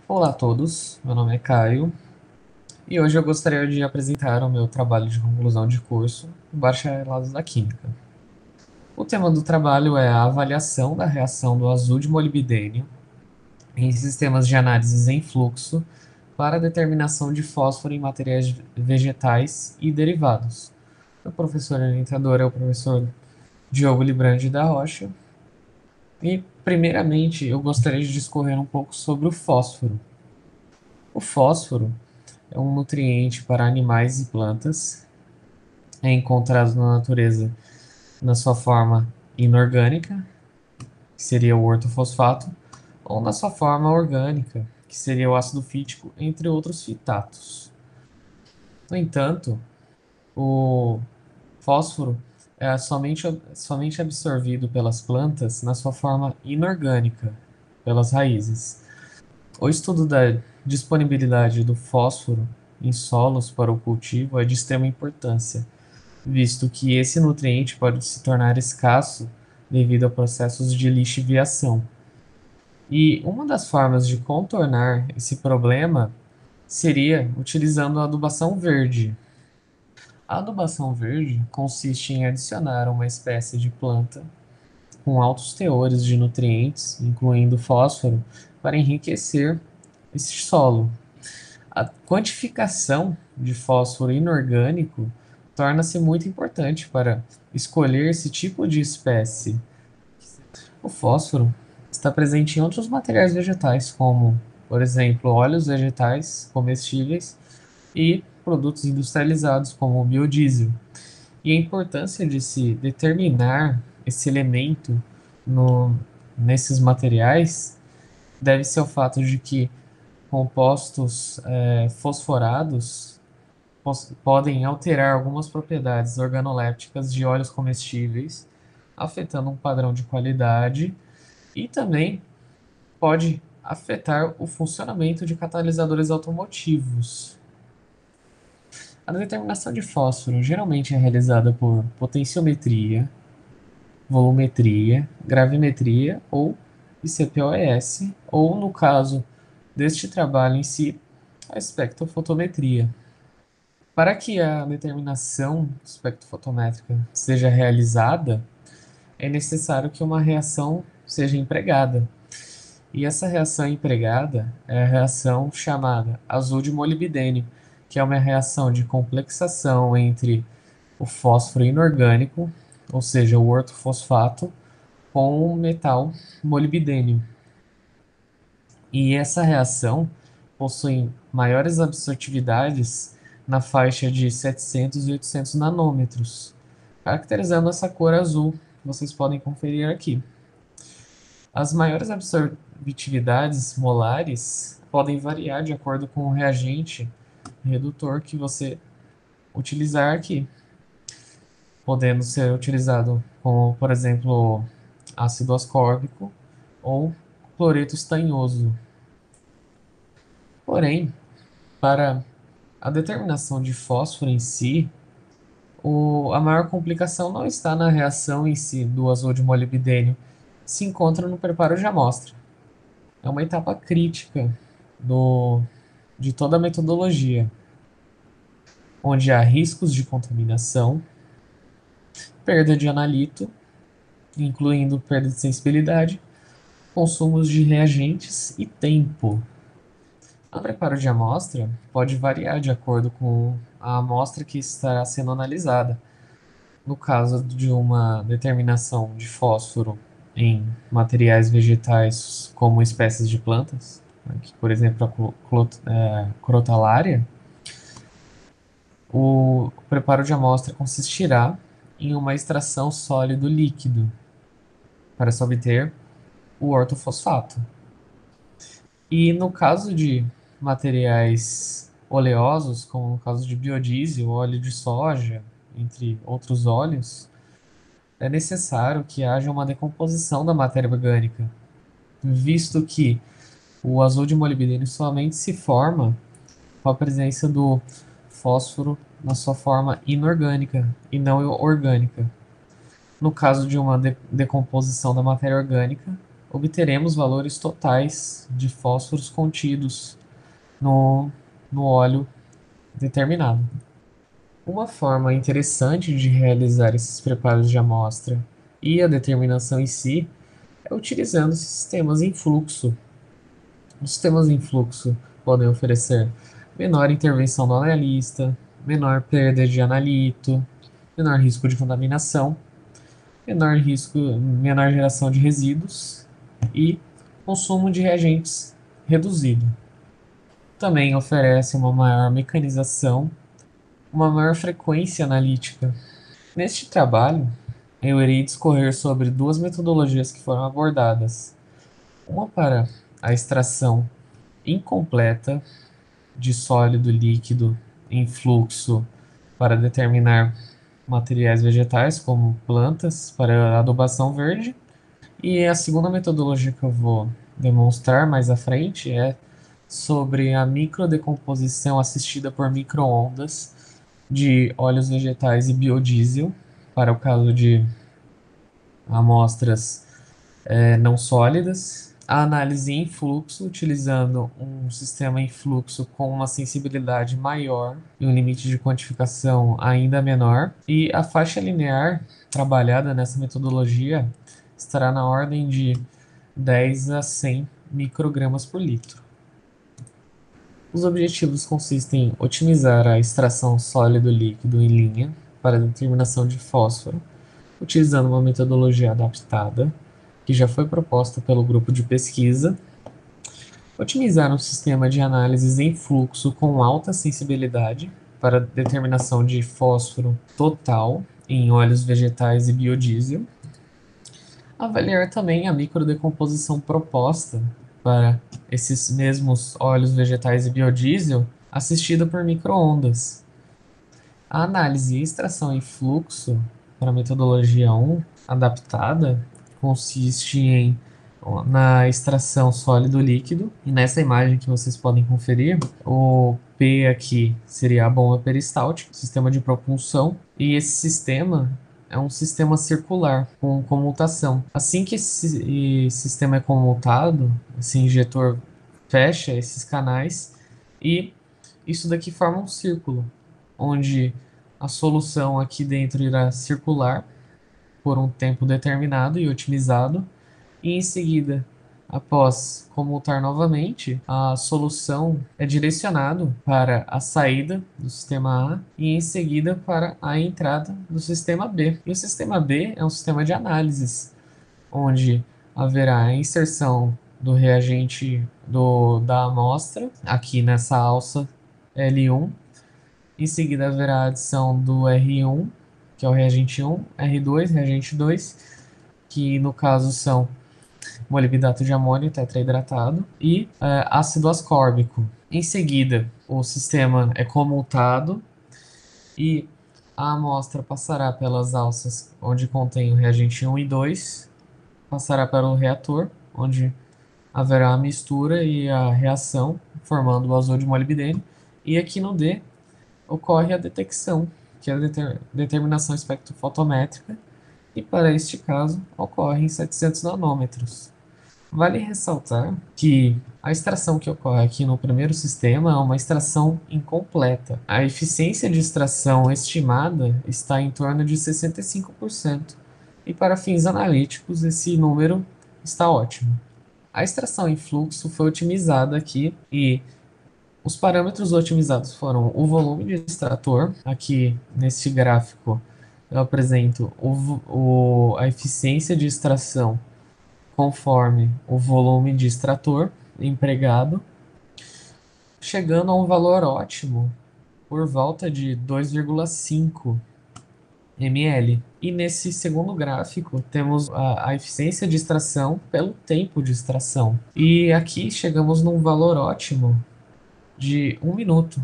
Olá a todos, meu nome é Caio e hoje eu gostaria de apresentar o meu trabalho de conclusão de curso, Bacharelado da Química. O tema do trabalho é a avaliação da reação do azul de molibdênio em sistemas de análises em fluxo para a determinação de fósforo em materiais vegetais e derivados. O professor orientador é o professor Diogo Librandi da Rocha e, primeiramente, eu gostaria de discorrer um pouco sobre o fósforo. O fósforo é um nutriente para animais e plantas. É encontrado na natureza na sua forma inorgânica, que seria o ortofosfato, ou na sua forma orgânica, que seria o ácido fítico, entre outros fitatos. No entanto, o fósforo é somente absorvido pelas plantas na sua forma inorgânica, pelas raízes. O estudo da disponibilidade do fósforo em solos para o cultivo é de extrema importância, visto que esse nutriente pode se tornar escasso devido a processos de lixiviação. E uma das formas de contornar esse problema seria utilizando a adubação verde. A adubação verde consiste em adicionar uma espécie de planta com altos teores de nutrientes, incluindo fósforo, para enriquecer esse solo. A quantificação de fósforo inorgânico torna-se muito importante para escolher esse tipo de espécie. O fósforo está presente em outros materiais vegetais, como, por exemplo, óleos vegetais comestíveis e produtos industrializados, como o biodiesel. E a importância de se determinar esse elemento no, nesses materiais deve-se ao fato de que compostos fosforados podem alterar algumas propriedades organolépticas de óleos comestíveis, afetando um padrão de qualidade e também pode afetar o funcionamento de catalisadores automotivos. A determinação de fósforo geralmente é realizada por potenciometria, volumetria, gravimetria ou ICP-OES, ou no caso deste trabalho em si, a espectrofotometria. Para que a determinação espectrofotométrica seja realizada, é necessário que uma reação seja empregada. E essa reação empregada é a reação chamada azul de molibdênio, que é uma reação de complexação entre o fósforo inorgânico, ou seja, o ortofosfato, com o metal molibdênio. E essa reação possui maiores absortividades na faixa de 700 e 800 nanômetros, caracterizando essa cor azul que vocês podem conferir aqui. As maiores absorvitividades molares podem variar de acordo com o reagente redutor que você utilizar aqui, podendo ser utilizado como, por exemplo, ácido ascórbico ou cloreto estanhoso. Porém, para a determinação de fósforo em si, a maior complicação não está na reação em si do azul de molibdênio, se encontra no preparo de amostra. É uma etapa crítica do, de toda a metodologia, onde há riscos de contaminação, perda de analito, incluindo perda de sensibilidade, consumos de reagentes e tempo. O preparo de amostra pode variar de acordo com a amostra que estará sendo analisada. No caso de uma determinação de fósforo em materiais vegetais como espécies de plantas, né, que, por exemplo, a crotalária, o preparo de amostra consistirá em uma extração sólido líquido para se obter o ortofosfato. E no caso de materiais oleosos, como no caso de biodiesel, óleo de soja, entre outros óleos, é necessário que haja uma decomposição da matéria orgânica, visto que o azul de molibdênio somente se forma com a presença do fósforo na sua forma inorgânica e não orgânica. No caso de uma decomposição da matéria orgânica, obteremos valores totais de fósforos contidos no, no óleo determinado. Uma forma interessante de realizar esses preparos de amostra e a determinação em si é utilizando sistemas em fluxo. Os sistemas em fluxo podem oferecer menor intervenção do analista, menor perda de analito, menor risco de contaminação, menor geração de resíduos e consumo de reagentes reduzido. Também oferece uma maior mecanização, uma maior frequência analítica. Neste trabalho, eu irei discorrer sobre duas metodologias que foram abordadas. Uma para a extração incompleta de sólido líquido em fluxo para determinar materiais vegetais, como plantas, para adubação verde. E a segunda metodologia que eu vou demonstrar mais à frente é sobre a microdecomposição assistida por microondas de óleos vegetais e biodiesel, para o caso de amostras não sólidas, a análise em fluxo, utilizando um sistema em fluxo com uma sensibilidade maior e um limite de quantificação ainda menor, e a faixa linear trabalhada nessa metodologia estará na ordem de 10 a 100 microgramas por litro. Os objetivos consistem em otimizar a extração sólido-líquido em linha para determinação de fósforo, utilizando uma metodologia adaptada, que já foi proposta pelo grupo de pesquisa, otimizar um sistema de análises em fluxo com alta sensibilidade para determinação de fósforo total em óleos vegetais e biodiesel, avaliar também a microdecomposição proposta para esses mesmos óleos vegetais e biodiesel, assistida por microondas. A análise e extração em fluxo para a metodologia 1 adaptada consiste na extração sólido-líquido, e nessa imagem que vocês podem conferir, o P aqui seria a bomba peristáltica, sistema de propulsão, e esse sistema é um sistema circular com comutação. Assim que esse sistema é comutado, esse injetor fecha esses canais e isso daqui forma um círculo, onde a solução aqui dentro irá circular por um tempo determinado e otimizado, e em seguida, após comutar novamente, a solução é direcionada para a saída do sistema A e em seguida para a entrada do sistema B. E o sistema B é um sistema de análises, onde haverá a inserção do reagente da amostra aqui nessa alça L1. Em seguida haverá a adição do R1, que é o reagente 1, R2, reagente 2, que no caso são molibdato de amônio tetraidratado e ácido ascórbico. Em seguida, o sistema é comutado e a amostra passará pelas alças onde contém o reagente 1 e 2, passará para o reator, onde haverá a mistura e a reação, formando o azul de molibdênio, e aqui no D ocorre a detecção, que é a determinação espectrofotométrica, e para este caso ocorre em 700 nanômetros. Vale ressaltar que a extração que ocorre aqui no primeiro sistema é uma extração incompleta. A eficiência de extração estimada está em torno de 65%, e para fins analíticos esse número está ótimo. A extração em fluxo foi otimizada aqui e os parâmetros otimizados foram o volume de extrator. Aqui neste gráfico eu apresento a eficiência de extração conforme o volume de extrator empregado, chegando a um valor ótimo por volta de 2,5 ml. E nesse segundo gráfico temos a eficiência de extração pelo tempo de extração. E aqui chegamos num valor ótimo de 1 minuto.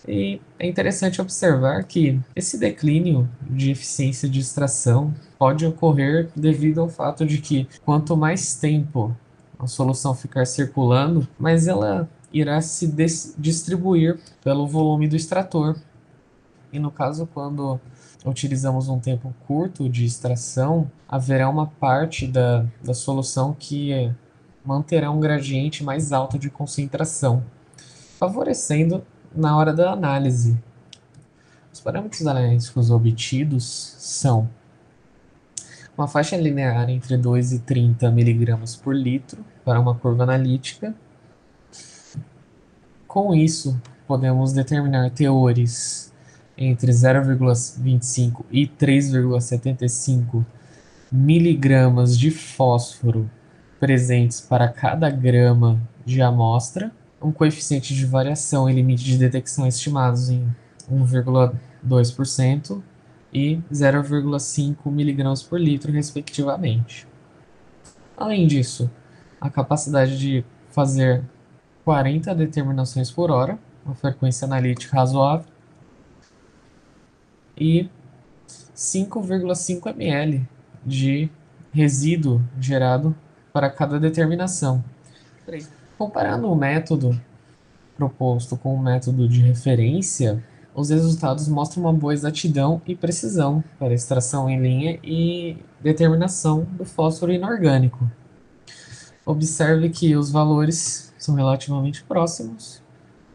E é interessante observar que esse declínio de eficiência de extração pode ocorrer devido ao fato de que quanto mais tempo a solução ficar circulando, mais ela irá se distribuir pelo volume do extrator. E no caso, quando utilizamos um tempo curto de extração, haverá uma parte da solução que manterá um gradiente mais alto de concentração, favorecendo na hora da análise. Os parâmetros analíticos obtidos são uma faixa linear entre 2 e 30 miligramas por litro para uma curva analítica. Com isso, podemos determinar teores entre 0,25 e 3,75 miligramas de fósforo presentes para cada grama de amostra, um coeficiente de variação e limite de detecção estimados em 1,2% e 0,5 miligramas por litro, respectivamente. Além disso, a capacidade de fazer 40 determinações por hora, uma frequência analítica razoável, e 5,5 ml de resíduo gerado para cada determinação. Comparando o método proposto com o método de referência, os resultados mostram uma boa exatidão e precisão para extração em linha e determinação do fósforo inorgânico. Observe que os valores são relativamente próximos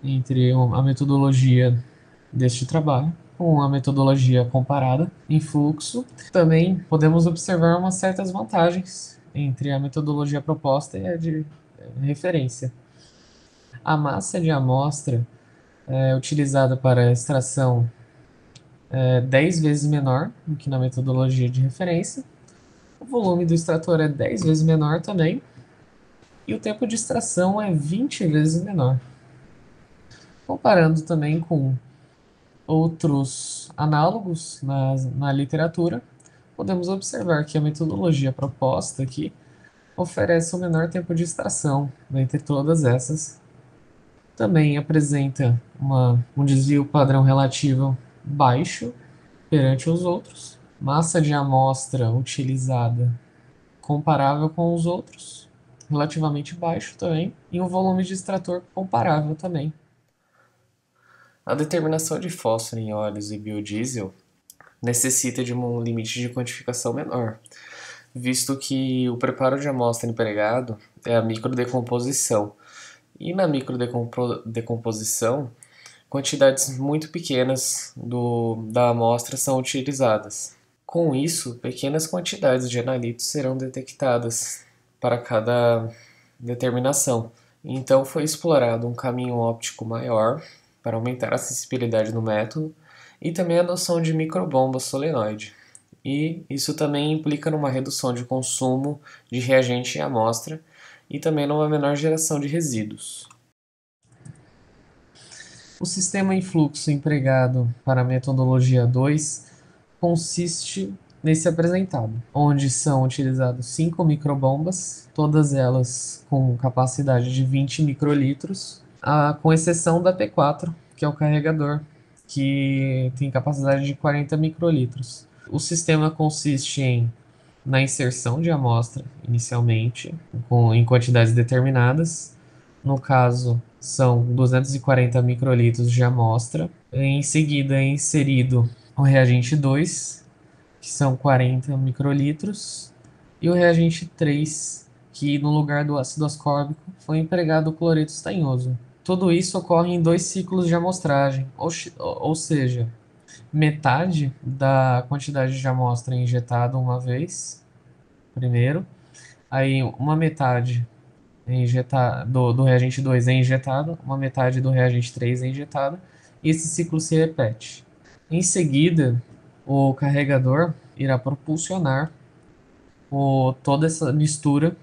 entre a metodologia deste trabalho com a metodologia comparada em fluxo. Também podemos observar umas certas vantagens entre a metodologia proposta e a de referência. A massa de amostra utilizada para extração é 10 vezes menor do que na metodologia de referência. O volume do extrator é 10 vezes menor também. E o tempo de extração é 20 vezes menor. Comparando também com outros análogos na literatura, podemos observar que a metodologia proposta aqui oferece o menor tempo de extração dentre todas essas. Também apresenta um desvio padrão relativo baixo perante os outros, massa de amostra utilizada comparável com os outros, relativamente baixo também, e um volume de extrator comparável também. A determinação de fósforo em óleos e biodiesel necessita de um limite de quantificação menor, visto que o preparo de amostra empregado é a microdecomposição. E na microdecomposição, quantidades muito pequenas da amostra são utilizadas. Com isso, pequenas quantidades de analitos serão detectadas para cada determinação. Então foi explorado um caminho óptico maior para aumentar a sensibilidade do método e também a noção de microbomba solenoide. E isso também implica numa redução de consumo de reagente em amostra e também numa menor geração de resíduos. O sistema em fluxo empregado para a metodologia 2 consiste nesse apresentado, onde são utilizados 5 microbombas, todas elas com capacidade de 20 microlitros, com exceção da P4, que é o carregador, que tem capacidade de 40 microlitros. O sistema consiste na inserção de amostra, inicialmente, em quantidades determinadas. No caso, são 240 microlitros de amostra. Em seguida, é inserido o reagente 2, que são 40 microlitros, e o reagente 3, que no lugar do ácido ascórbico foi empregado o cloreto estanhoso. Tudo isso ocorre em 2 ciclos de amostragem, ou seja, metade da quantidade de amostra é injetada uma vez, primeiro, aí uma metade do reagente 2 é injetada, uma metade do reagente 3 é injetada, e esse ciclo se repete. Em seguida, o carregador irá propulsionar toda essa mistura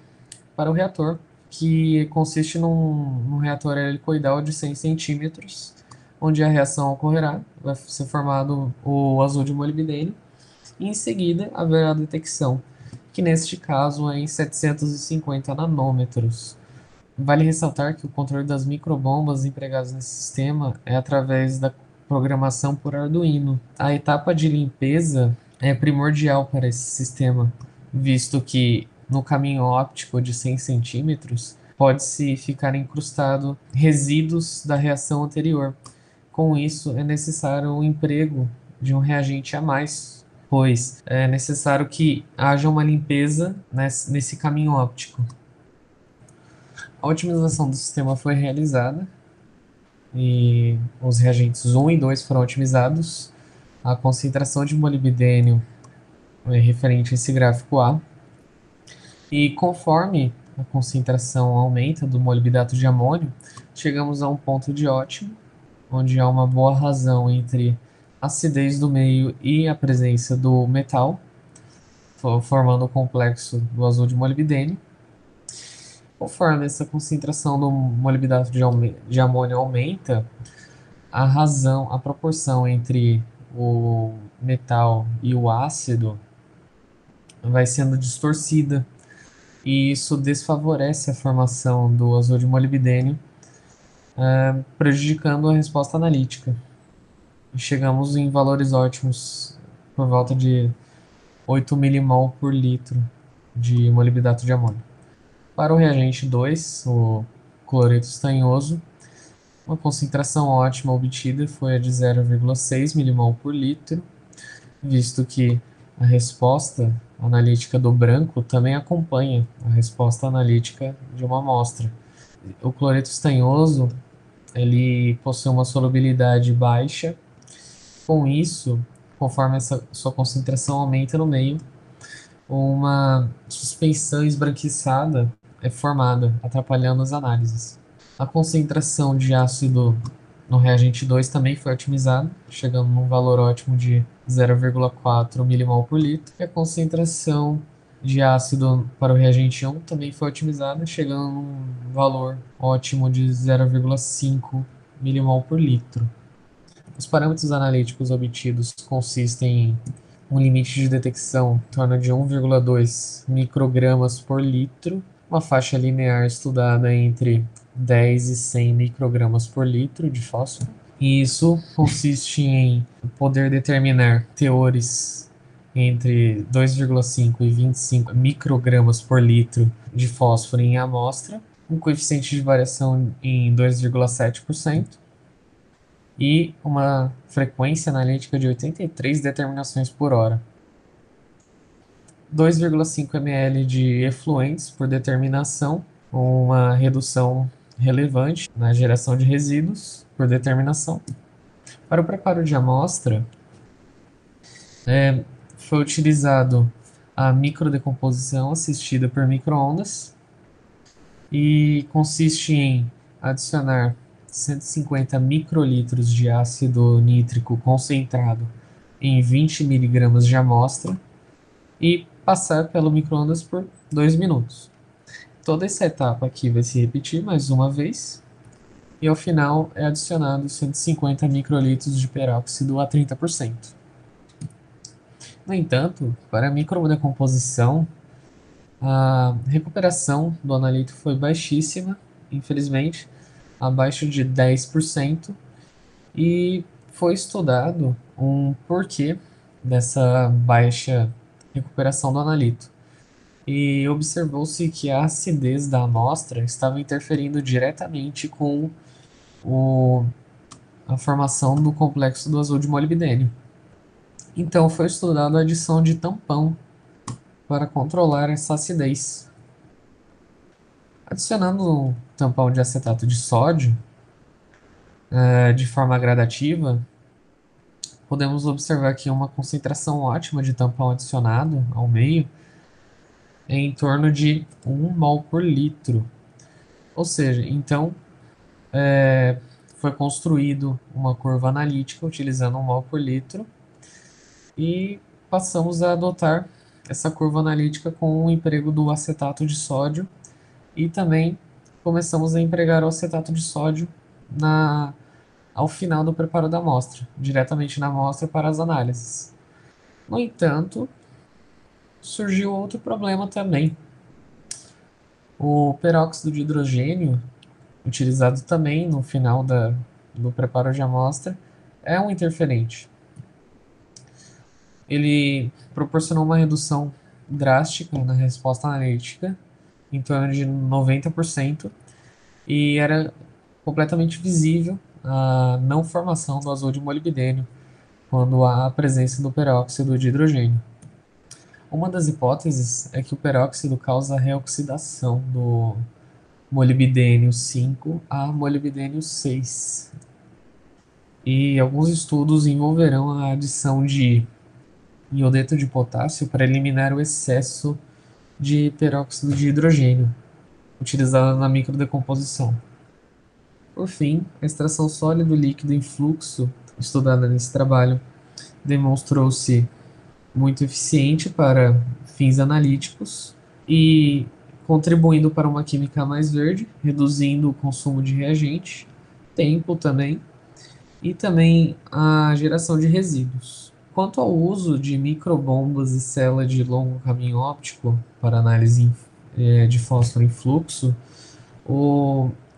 para o reator, que consiste num reator helicoidal de 100 centímetros, onde a reação ocorrerá, vai ser formado o azul de molibdênio, e em seguida haverá a detecção, que neste caso é em 750 nanômetros. Vale ressaltar que o controle das microbombas empregadas nesse sistema é através da programação por Arduino. A etapa de limpeza é primordial para esse sistema, visto que no caminho óptico de 100 centímetros pode-se ficar incrustado resíduos da reação anterior. Com isso, é necessário o emprego de um reagente a mais, pois é necessário que haja uma limpeza nesse caminho óptico. A otimização do sistema foi realizada e os reagentes 1 e 2 foram otimizados. A concentração de molibdênio é referente a esse gráfico A. E conforme a concentração aumenta do molibdato de amônio, chegamos a um ponto de ótimo, onde há uma boa razão entre a acidez do meio e a presença do metal, formando o complexo do azul de molibdênio. Conforme essa concentração do molibdato de amônio aumenta, a proporção entre o metal e o ácido vai sendo distorcida, e isso desfavorece a formação do azul de molibdênio, prejudicando a resposta analítica. E chegamos em valores ótimos, por volta de 8 milimol por litro de molibdato de amônio. Para o reagente 2, o cloreto estanhoso, uma concentração ótima obtida foi a de 0,6 milimol por litro, visto que a resposta analítica do branco também acompanha a resposta analítica de uma amostra. O cloreto estanhoso ele possui uma solubilidade baixa. Com isso, conforme essa sua concentração aumenta no meio, uma suspensão esbranquiçada é formada, atrapalhando as análises. A concentração de ácido no reagente 2 também foi otimizada, chegando num valor ótimo de 0,4 milimol por litro. E a concentração de ácido para o reagente 1 também foi otimizada, chegando num valor ótimo de 0,5 milimol por litro. Os parâmetros analíticos obtidos consistem em um limite de detecção em torno de 1,2 microgramas por litro, uma faixa linear estudada entre 10 e 100 microgramas por litro de fósforo. E isso consiste em poder determinar teores entre 2,5 e 25 microgramas por litro de fósforo em amostra, um coeficiente de variação em 2,7% e uma frequência analítica de 83 determinações por hora. 2,5 ml de efluentes por determinação, uma redução relevante na geração de resíduos por determinação. Para o preparo de amostra, foi utilizado a microdecomposição assistida por microondas e consiste em adicionar 150 microlitros de ácido nítrico concentrado em 20 miligramas de amostra e passar pelo microondas por 2 minutos. Toda essa etapa aqui vai se repetir mais uma vez e ao final é adicionado 150 microlitros de peróxido a 30%. No entanto, para a microdecomposição, a recuperação do analito foi baixíssima, infelizmente, abaixo de 10%, e foi estudado um porquê dessa baixa recuperação do analito. E observou-se que a acidez da amostra estava interferindo diretamente com o, a formação do complexo do azul de molibdênio. Então foi estudada a adição de tampão para controlar essa acidez. Adicionando um tampão de acetato de sódio de forma gradativa, podemos observar aqui uma concentração ótima de tampão adicionado ao meio em torno de 1 mol por litro. Ou seja, então foi construído uma curva analítica utilizando 1 mol por litro e passamos a adotar essa curva analítica com o emprego do acetato de sódio e também começamos a empregar o acetato de sódio ao final do preparo da amostra, diretamente na amostra para as análises. No entanto, surgiu outro problema também. O peróxido de hidrogênio, utilizado também no final do preparo de amostra, é um interferente. Ele proporcionou uma redução drástica na resposta analítica, em torno de 90%, e era completamente visível a não formação do azul de molibdênio quando há a presença do peróxido de hidrogênio. Uma das hipóteses é que o peróxido causa a reoxidação do molibdênio 5 a molibdênio 6. E alguns estudos envolverão a adição de iodeto de potássio para eliminar o excesso de peróxido de hidrogênio, utilizado na microdecomposição. Por fim, a extração sólido líquido em fluxo, estudada nesse trabalho, demonstrou-se muito eficiente para fins analíticos e contribuindo para uma química mais verde, reduzindo o consumo de reagente, tempo também, e também a geração de resíduos. Quanto ao uso de microbombas e célula de longo caminho óptico para análise de fósforo em fluxo,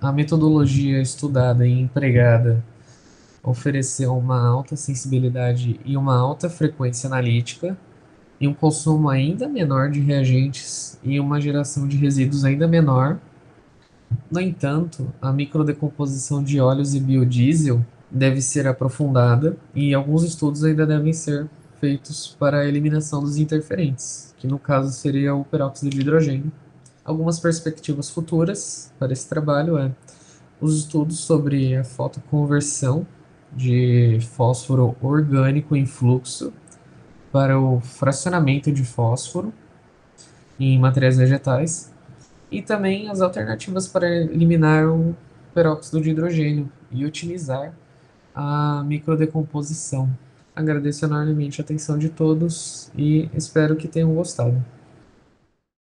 a metodologia estudada e empregada ofereceu uma alta sensibilidade e uma alta frequência analítica, e um consumo ainda menor de reagentes e uma geração de resíduos ainda menor. No entanto, a microdecomposição de óleos e biodiesel deve ser aprofundada e alguns estudos ainda devem ser feitos para a eliminação dos interferentes, que no caso seria o peróxido de hidrogênio. Algumas perspectivas futuras para esse trabalho é os estudos sobre a fotoconversão de fósforo orgânico em fluxo para o fracionamento de fósforo em materiais vegetais e também as alternativas para eliminar o peróxido de hidrogênio e otimizar a microdecomposição. Agradeço enormemente a atenção de todos e espero que tenham gostado.